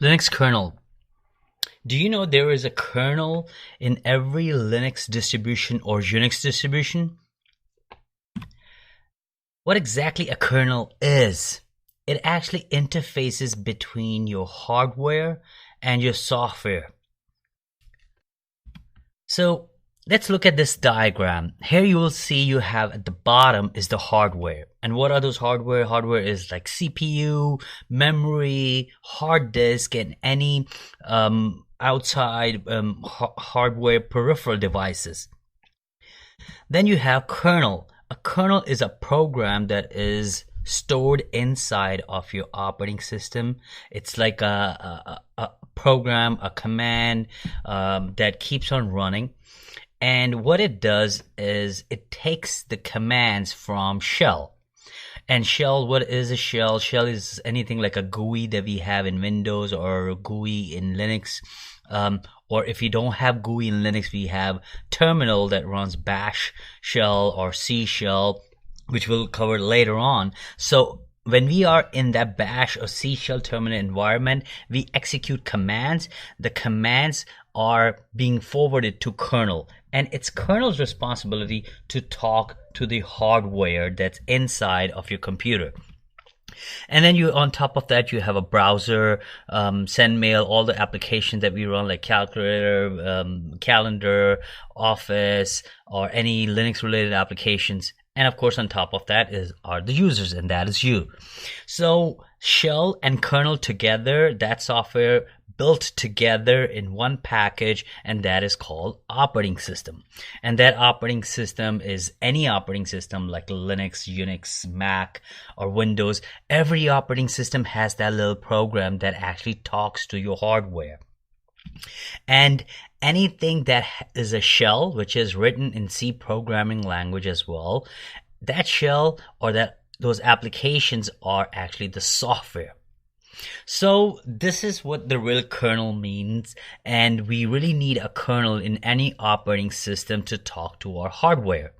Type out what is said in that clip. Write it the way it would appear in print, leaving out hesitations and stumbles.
Linux kernel. Do you know there is a kernel in every Linux distribution or Unix distribution? What exactly a kernel is? It actually interfaces between your hardware and your software. So let's look at this diagram. Here you will see you have at the bottom is the hardware. And what are those hardware? Hardware is like CPU, memory, hard disk, and any outside hardware peripheral devices. Then you have kernel. A kernel is a program that is stored inside of your operating system. It's like a program, a command that keeps on running. And what it does is it takes the commands from shell. And shell, what is a shell? Shell is anything like a GUI that we have in Windows or a GUI in Linux. Or if you don't have GUI in Linux, we have terminal that runs bash shell or C shell, which we'll cover later on. So when we are in that bash or C shell terminal environment, we execute commands. The commands are being forwarded to kernel, and it's kernel's responsibility to talk to the hardware that's inside of your computer. And then you, on top of that, you have a browser, send mail, all the applications that we run, like calculator, calendar, office, or any Linux related applications. And of course, on top of that are the users, and that is you. So shell and kernel together, that software built together in one package, and that is called operating system. And that operating system is any operating system like Linux, Unix, Mac, or Windows. Every operating system has that little program that actually talks to your hardware. And anything that is a shell, which is written in C programming language as well, that shell or those applications are actually the software. So this is what the real kernel means, and we really need a kernel in any operating system to talk to our hardware.